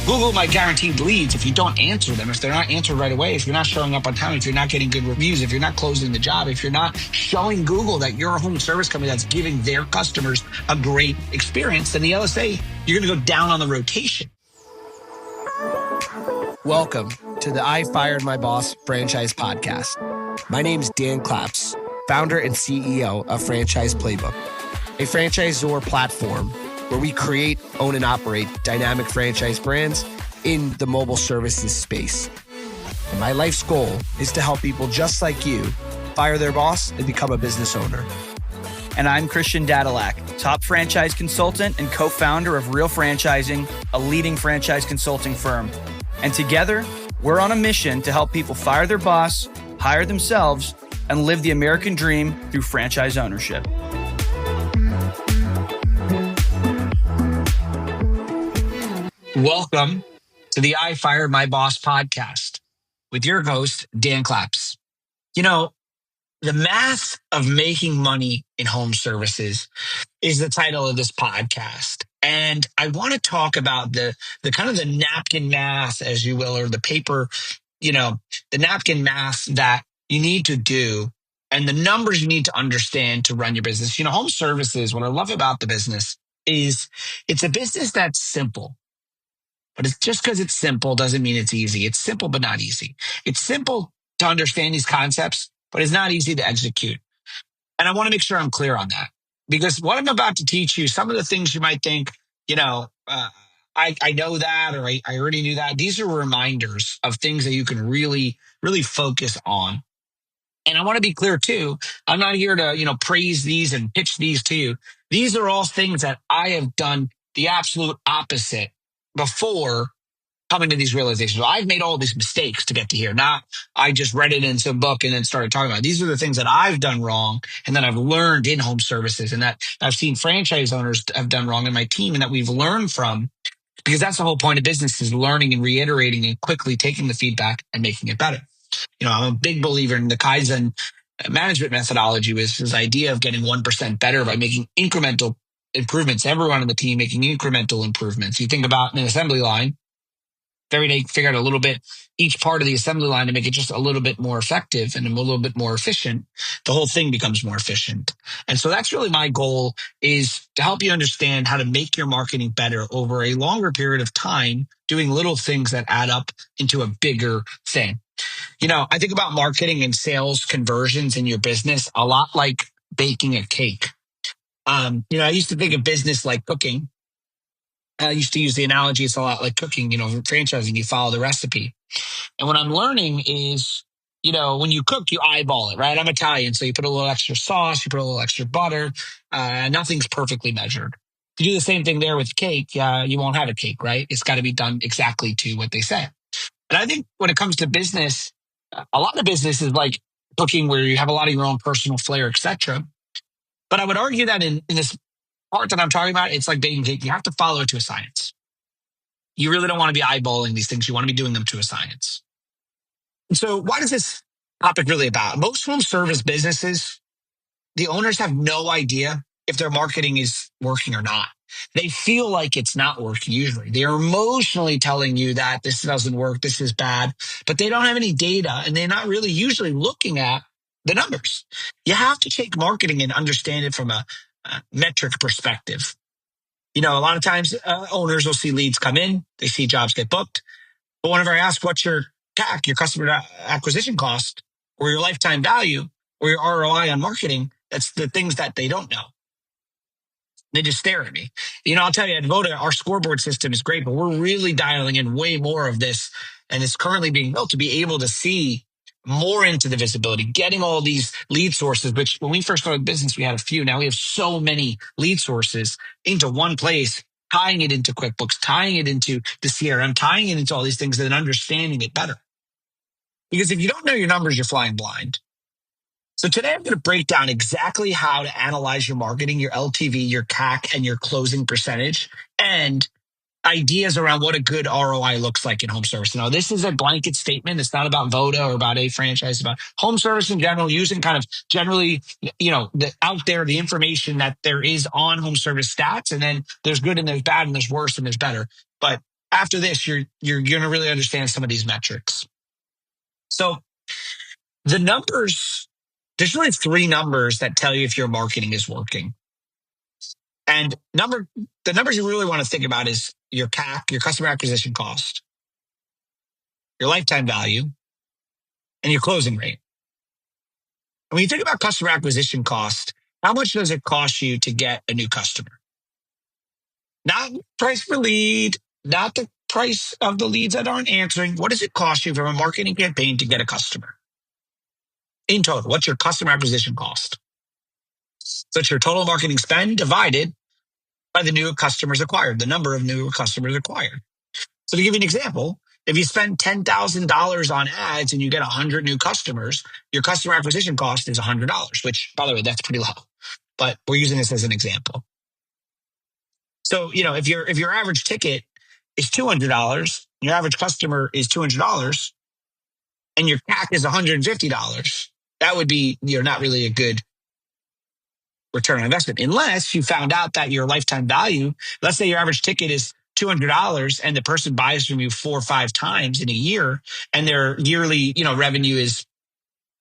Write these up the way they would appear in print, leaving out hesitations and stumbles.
Google might guarantee leads if you don't answer them, if they're not answered right away, if you're not showing up on time, if you're not getting good reviews, if you're not closing the job, if you're not showing Google that you're a home service company that's giving their customers a great experience, then the LSA, you're going to go down on the rotation. Welcome to the I Fired My Boss franchise podcast. My name is Dan Claps, founder and CEO of Franchise Playbook, a franchisor platform where we create, own, and operate dynamic franchise brands in the mobile services space. And my life's goal is to help people just like you fire their boss and become a business owner. And I'm Christian Dadalak, top franchise consultant and co-founder of Real Franchising, a leading franchise consulting firm. And together, we're on a mission to help people fire their boss, hire themselves, and live the American dream through franchise ownership. Welcome to the I Fired My Boss podcast with your host, Dan Claps. You know, the math of making money in home services is the title of this podcast. And I want to talk about the kind of the napkin math, as you will, or the paper, the napkin math that you need to do and the numbers you need to understand to run your business. Home services, what I love about the business is it's a business that's simple. But it's just because it's simple doesn't mean it's easy. It's simple, but not easy. It's simple to understand these concepts, but it's not easy to execute. And I want to make sure I'm clear on that, because what I'm about to teach you, some of the things you might think, I know that, or I already knew that. These are reminders of things that you can really, really focus on. And I want to be clear too. I'm not here to, praise these and pitch these to you. These are all things that I have done the absolute opposite before coming to these realizations. I've made all these mistakes to get to here. Not I just read it in some book and then started talking about it. These are the things that I've done wrong and that I've learned in home services and that I've seen franchise owners have done wrong in my team and that we've learned from, because that's the whole point of business, is learning and reiterating and quickly taking the feedback and making it better. I'm a big believer in the Kaizen management methodology, with this idea of getting 1% better by making incremental improvements. Everyone on the team making incremental improvements. You think about an assembly line, every day figure out a little bit each part of the assembly line to make it just a little bit more effective and a little bit more efficient. The whole thing becomes more efficient. And so that's really my goal, is to help you understand how to make your marketing better over a longer period of time, doing little things that add up into a bigger thing. I think about marketing and sales conversions in your business a lot like baking a cake. I used to think of business like cooking. I used to use the analogy, it's a lot like cooking, franchising, you follow the recipe. And what I'm learning is, when you cook, you eyeball it, right? I'm Italian, so you put a little extra sauce, you put a little extra butter, nothing's perfectly measured. If you do the same thing there with cake, you won't have a cake, right? It's got to be done exactly to what they say. And I think when it comes to business, a lot of business is like cooking, where you have a lot of your own personal flair, etc. But I would argue that in this part that I'm talking about, it's like baking cake. You have to follow it to a science. You really don't want to be eyeballing these things. You want to be doing them to a science. And so what is this topic really about? Most home service businesses, the owners have no idea if their marketing is working or not. They feel like it's not working usually. They're emotionally telling you that this doesn't work, this is bad, but they don't have any data, and they're not really usually looking at the numbers. You have to take marketing and understand it from a metric perspective. A lot of times owners will see leads come in, they see jobs get booked. But whenever I ask what's your CAC, your customer acquisition cost, or your lifetime value, or your ROI on marketing, that's the things that they don't know. They just stare at me. I'll tell you, at Voda, our scoreboard system is great, but we're really dialing in way more of this. And it's currently being built to be able to see more into the visibility, getting all these lead sources, which when we first started business, we had a few. Now we have so many lead sources into one place, tying it into QuickBooks, tying it into the CRM, tying it into all these things and then understanding it better. Because if you don't know your numbers, you're flying blind. So today I'm going to break down exactly how to analyze your marketing, your LTV, your CAC, and your closing percentage, and ideas around what a good ROI looks like in home service. Now, this is a blanket statement. It's not about Voda or about a franchise. It's about home service in general, using kind of generally, out there, the information that there is on home service stats. And then there's good and there's bad and there's worse and there's better. But after this, you're going to really understand some of these metrics. So the numbers, there's really three numbers that tell you if your marketing is working. And the numbers you really want to think about is your CAC, your customer acquisition cost, your lifetime value, and your closing rate. And when you think about customer acquisition cost, how much does it cost you to get a new customer? Not price per lead, not the price of the leads that aren't answering. What does it cost you from a marketing campaign to get a customer? In total, what's your customer acquisition cost? So it's your total marketing spend divided by the new customers acquired, the number of new customers acquired. So to give you an example, if you spend $10,000 on ads and you get 100 new customers, your customer acquisition cost is $100, which, by the way, that's pretty low. But we're using this as an example. So, if your average ticket is $200, your average customer is $200, and your CAC is $150, that would be not really a good return on investment, unless you found out that your lifetime value, let's say your average ticket is $200 and the person buys from you 4 or 5 times in a year, and their yearly revenue is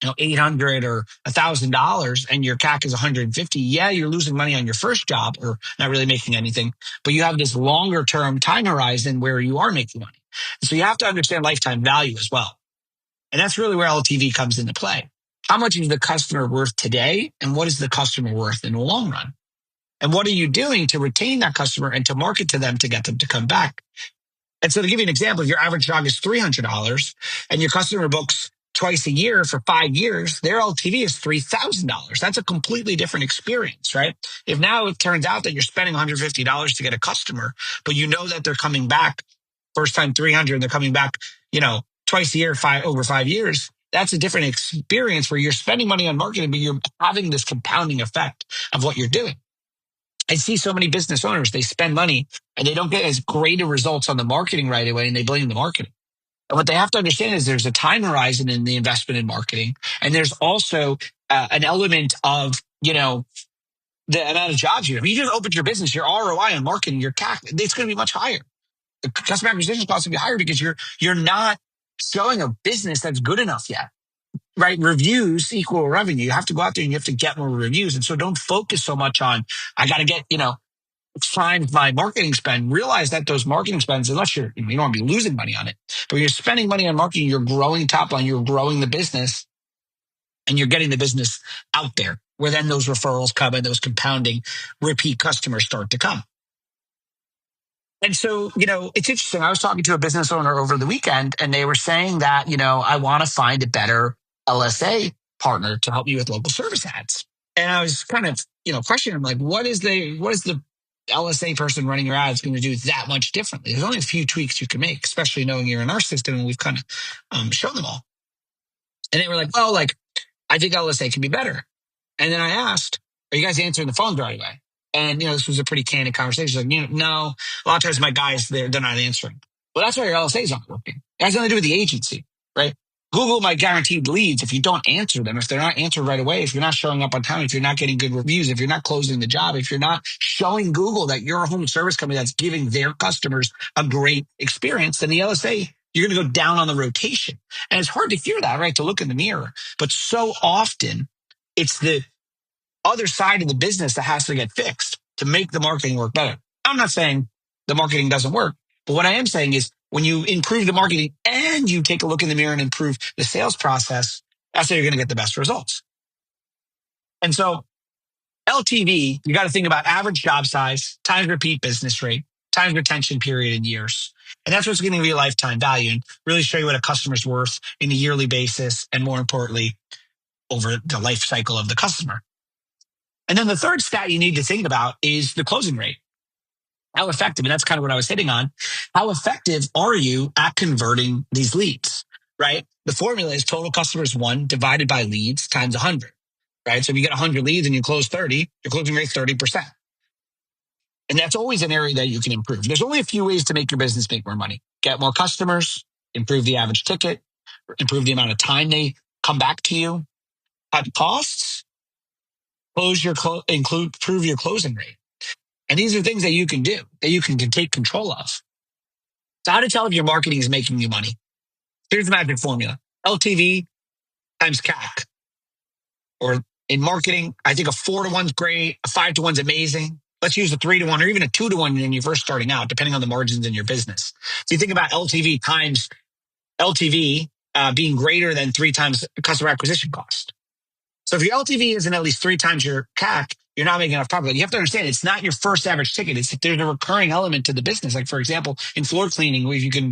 $800 or $1,000, and your CAC is 150. Yeah, you're losing money on your first job or not really making anything, but you have this longer term time horizon where you are making money. So you have to understand lifetime value as well. And that's really where LTV comes into play. How much is the customer worth today? And what is the customer worth in the long run? And what are you doing to retain that customer and to market to them to get them to come back? And so to give you an example, if your average dog is $300 and your customer books twice a year for 5 years, their LTV is $3,000. That's a completely different experience, right? If now it turns out that you're spending $150 to get a customer, but you know that they're coming back first time 300 and they're coming back, twice a year, over 5 years, that's a different experience where you're spending money on marketing, but you're having this compounding effect of what you're doing. I see so many business owners, they spend money and they don't get as great a results on the marketing right away, and they blame the marketing. And what they have to understand is there's a time horizon in the investment in marketing. And there's also an element of, the amount of jobs you have. If you just opened your business, your ROI on marketing, your CAC, it's going to be much higher. The customer acquisition cost will be higher because you're not showing a business that's good enough yet, right? Reviews equal revenue. You have to go out there and you have to get more reviews. And so don't focus so much on, I got to get, find my marketing spend. Realize that those marketing spends, unless you don't want to be losing money on it, but when you're spending money on marketing, you're growing top line, you're growing the business, and you're getting the business out there, where then those referrals come and those compounding repeat customers start to come. And so, it's interesting. I was talking to a business owner over the weekend, and they were saying that, I want to find a better LSA partner to help me with local service ads. And I was kind of, questioning him, like, what is the LSA person running your ads going to do that much differently? There's only a few tweaks you can make, especially knowing you're in our system, and we've kind of shown them all. And they were like, well, I think LSA can be better. And then I asked, are you guys answering the phone right away? And, this was a pretty candid conversation. Like, no, a lot of times my guys, they're not answering. Well, that's why your LSAs aren't working. It has nothing to do with the agency, right? Google my guaranteed leads. If you don't answer them, if they're not answered right away, if you're not showing up on time, if you're not getting good reviews, if you're not closing the job, if you're not showing Google that you're a home service company that's giving their customers a great experience, then the LSA, you're going to go down on the rotation. And it's hard to hear that, right? To look in the mirror. But so often it's the other side of the business that has to get fixed to make the marketing work better. I'm not saying the marketing doesn't work, but what I am saying is when you improve the marketing and you take a look in the mirror and improve the sales process, that's how you're going to get the best results. And so LTV, you got to think about average job size, times repeat business rate, times retention period in years. And that's what's going to be lifetime value and really show you what a customer's worth in a yearly basis, and more importantly, over the life cycle of the customer. And then the third stat you need to think about is the closing rate. How effective, and that's kind of what I was hitting on, how effective are you at converting these leads, right? The formula is total customers won divided by leads times 100, right? So if you get 100 leads and you close 30, your closing rate is 30%. And that's always an area that you can improve. There's only a few ways to make your business make more money. Get more customers, improve the average ticket, improve the amount of time they come back to you, cut costs, improve your closing rate. And these are things that you can do, that you can take control of. So how to tell if your marketing is making you money? Here's the magic formula. LTV times CAC. Or in marketing, I think a 4-to-1 is great. A 5-to-1 is amazing. Let's use a 3-to-1 or even a 2-to-1 when you're first starting out, depending on the margins in your business. So you think about LTV times LTV being greater than 3 times customer acquisition cost. So if your LTV isn't at least 3 times your CAC, you're not making enough profit. You have to understand it's not your first average ticket. It's there's a recurring element to the business. Like for example, in floor cleaning, where you can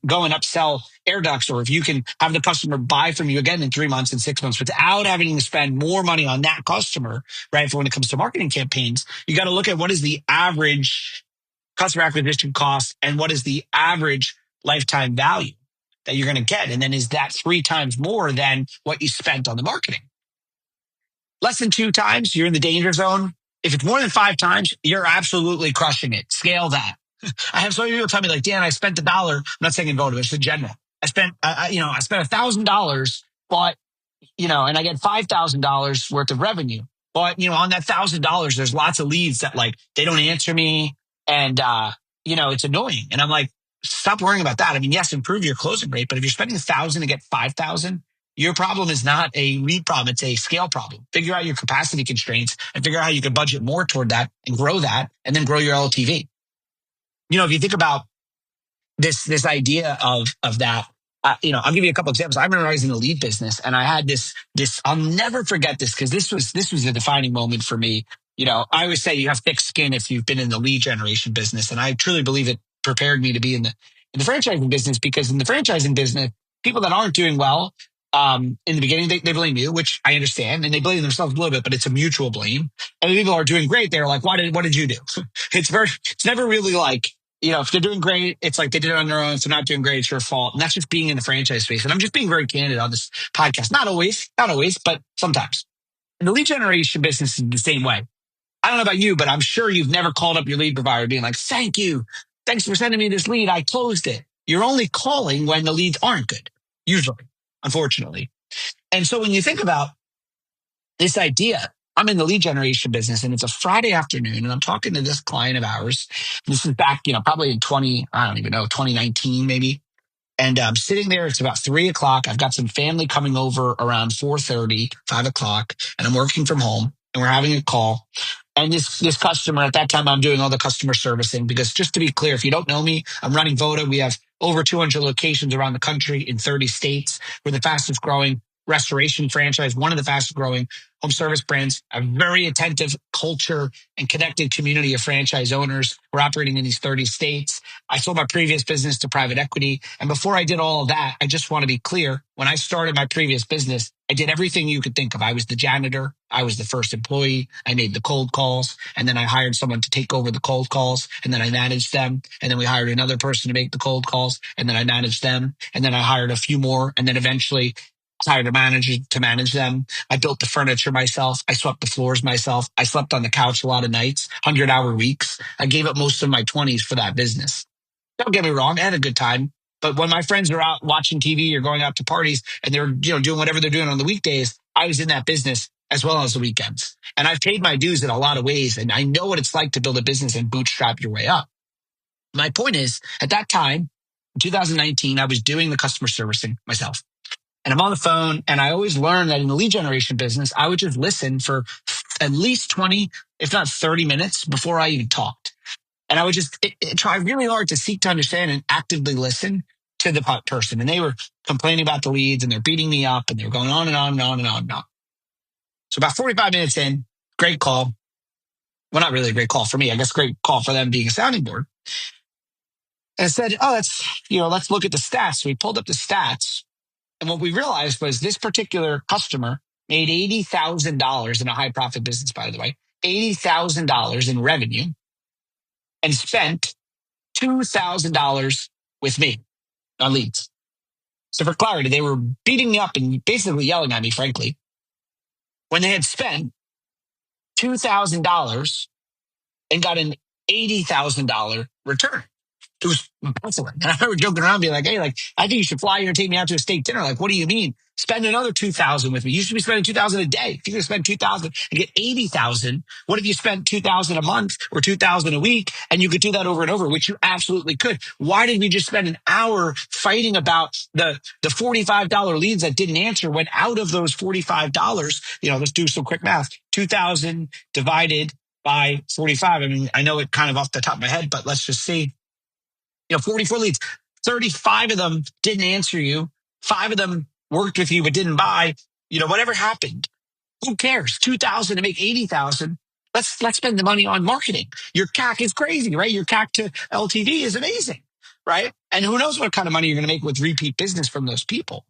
go and upsell air ducts, or if you can have the customer buy from you again in 3 months and 6 months without having to spend more money on that customer, right? For when it comes to marketing campaigns, you got to look at what is the average customer acquisition cost and what is the average lifetime value that you're going to get. And then is that 3 times more than what you spent on the marketing? Less than 2 times, you're in the danger zone. If it's more than 5 times, you're absolutely crushing it. Scale that. I have so many people tell me like, Dan, I spent $1. I'm not saying in Votive, it's in general. I spent $1,000, but and I get $5,000 worth of revenue. But on that $1,000, there's lots of leads that like they don't answer me, and it's annoying. And I'm like, stop worrying about that. I mean, yes, improve your closing rate, but if you're spending 1,000 to get 5,000, your problem is not a lead problem; it's a scale problem. Figure out your capacity constraints and figure out how you can budget more toward that and grow that, and then grow your LTV. If you think about this idea of that. I'll give you a couple examples. I remember I was in the lead business, and I had this. I'll never forget this because this was a defining moment for me. I always say you have thick skin if you've been in the lead generation business, and I truly believe it prepared me to be in the franchising business, because in the franchising business, people that aren't doing well in the beginning, they blame you, which I understand, and they blame themselves a little bit, but it's a mutual blame. And the people who are doing great, they're like, what did you do? It's never really like. If they're doing great, it's like they did it on their own. If they're not doing great, it's your fault. And that's just being in the franchise space. And I'm just being very candid on this podcast. Not always, but sometimes. And the lead generation business is the same way. I don't know about you, but I'm sure you've never called up your lead provider being like, thank you. Thanks for sending me this lead. I closed it. You're only calling when the leads aren't good, usually, unfortunately. And so when you think about this idea, I'm in the lead generation business, and it's a Friday afternoon, and I'm talking to this client of ours. This is back, probably in 2019 maybe. And I'm sitting there. It's about 3:00. I've got some family coming over around 4:30, 5:00, and I'm working from home, and we're having a call. And this customer, at that time, I'm doing all the customer servicing, because just to be clear, if you don't know me, I'm running Voda. We have over 200 locations around the country in 30 states. We're the fastest growing restoration franchise, one of the fastest growing home service brands, a very attentive culture and connected community of franchise owners. We're operating in these 30 states. I sold my previous business to private equity. And before I did all of that, I just want to be clear. When I started my previous business, I did everything you could think of. I was the janitor. I was the first employee. I made the cold calls. And then I hired someone to take over the cold calls. And then I managed them. And then we hired another person to make the cold calls. And then I managed them. And then I hired a few more. And then eventually hired a manager to manage them. I built the furniture myself. I swept the floors myself. I slept on the couch a lot of nights, 100-hour weeks. I gave up most of my 20s for that business. Don't get me wrong, I had a good time. But when my friends are out watching TV or going out to parties and they're doing whatever they're doing on the weekdays, I was in that business as well as the weekends. And I've paid my dues in a lot of ways. And I know what it's like to build a business and bootstrap your way up. My point is, at that time, in 2019, I was doing the customer servicing myself. And I'm on the phone, and I always learned that in the lead generation business, I would just listen for at least 20, if not 30 minutes before I even talked. And I would just try really hard to seek to understand and actively listen to the person. And they were complaining about the leads, and they're beating me up, and they're going on and on and on and on and on. So about 45 minutes in, great call. Well, not really a great call for me. I guess great call for them being a sounding board. And I said, let's look at the stats. So we pulled up the stats. And what we realized was this particular customer made $80,000 in a high profit business, by the way, $80,000 in revenue, and spent $2,000 with me on leads. So for clarity, they were beating me up and basically yelling at me, frankly, when they had spent $2,000 and got an $80,000 return. It was Penciling. And I remember joking around, being like, hey, like, I think you should fly here and take me out to a steak dinner. Like, what do you mean? Spend another $2,000 with me. You should be spending $2,000 a day. If you're going to spend $2,000 and get $80,000, what if you spent $2,000 a month or $2,000 a week? And you could do that over and over, which you absolutely could. Why did we just spend an hour fighting about the $45 leads that didn't answer, when out of those $45, let's do some quick math, 2,000 divided by 45. I mean, I know it kind of off the top of my head, but let's just see. 44 leads, 35 of them didn't answer you. 5 of them worked with you but didn't buy. Whatever happened, who cares? 2,000 to make 80,000. Let's spend the money on marketing. Your CAC is crazy, right? Your CAC to LTV is amazing, right? And who knows what kind of money you're going to make with repeat business from those people.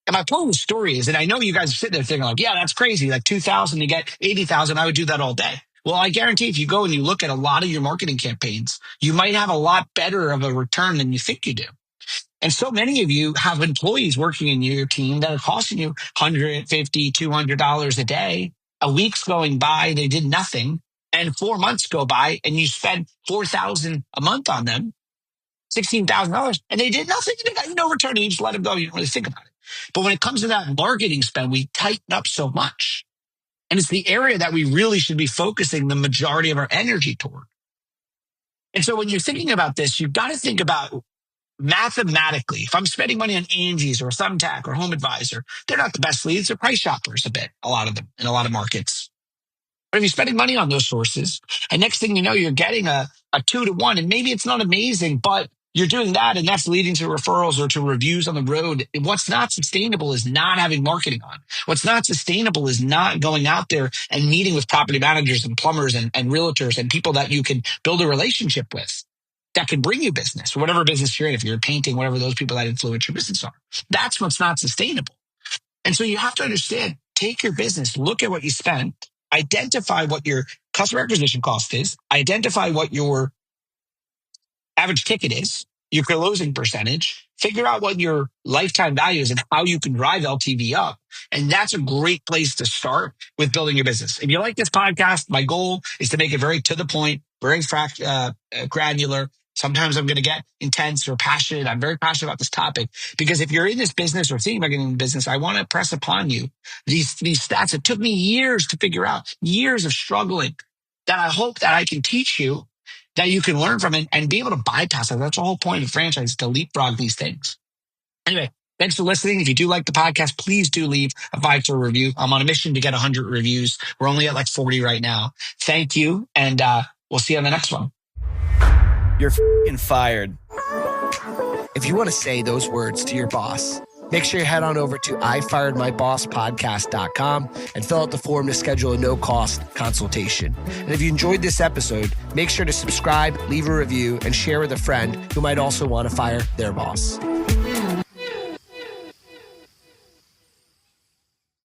And my point of the story is, and I know you guys are sitting there thinking like, yeah, that's crazy. Like 2,000 to get 80,000, I would do that all day. Well, I guarantee if you go and you look at a lot of your marketing campaigns, you might have a lot better of a return than you think you do. And so many of you have employees working in your team that are costing you $150, $200 a day. A week's going by, they did nothing. And 4 months go by and you spend $4,000 a month on them, $16,000, and they did nothing. They got no return. And you just let them go. You don't really think about it. But when it comes to that marketing spend, we tighten up so much. And it's the area that we really should be focusing the majority of our energy toward. And so when you're thinking about this, you've got to think about mathematically. If I'm spending money on Angie's or Thumbtack or Home Advisor, they're not the best leads. They're price shoppers a lot of them in a lot of markets. But if you're spending money on those sources, and next thing you know, you're getting a 2-to-1, and maybe it's not amazing, but you're doing that, and that's leading to referrals or to reviews on the road. What's not sustainable is not having marketing on. What's not sustainable is not going out there and meeting with property managers and plumbers and realtors and people that you can build a relationship with that can bring you business, whatever business you're in. If you're painting, whatever those people that influence your business are, that's what's not sustainable. And so you have to understand, take your business, look at what you spent, identify what your customer acquisition cost is, identify what your average ticket is, your closing percentage, figure out what your lifetime value is and how you can drive LTV up. And that's a great place to start with building your business. If you like this podcast, my goal is to make it very to the point, very granular. Sometimes I'm going to get intense or passionate. I'm very passionate about this topic because if you're in this business or thinking about getting in business, I want to press upon you these stats. It took me years to figure out, years of struggling, that I hope that I can teach you, that you can learn from it and be able to bypass it. That's the whole point of franchise, to leapfrog these things. Anyway, thanks for listening. If you do like the podcast, please do leave a 5-star review. I'm on a mission to get 100 reviews. We're only at like 40 right now. Thank you. And we'll see you on the next one. You're f***ing fired. If you want to say those words to your boss, make sure you head on over to ifiredmybosspodcast.com and fill out the form to schedule a no-cost consultation. And if you enjoyed this episode, make sure to subscribe, leave a review, and share with a friend who might also want to fire their boss.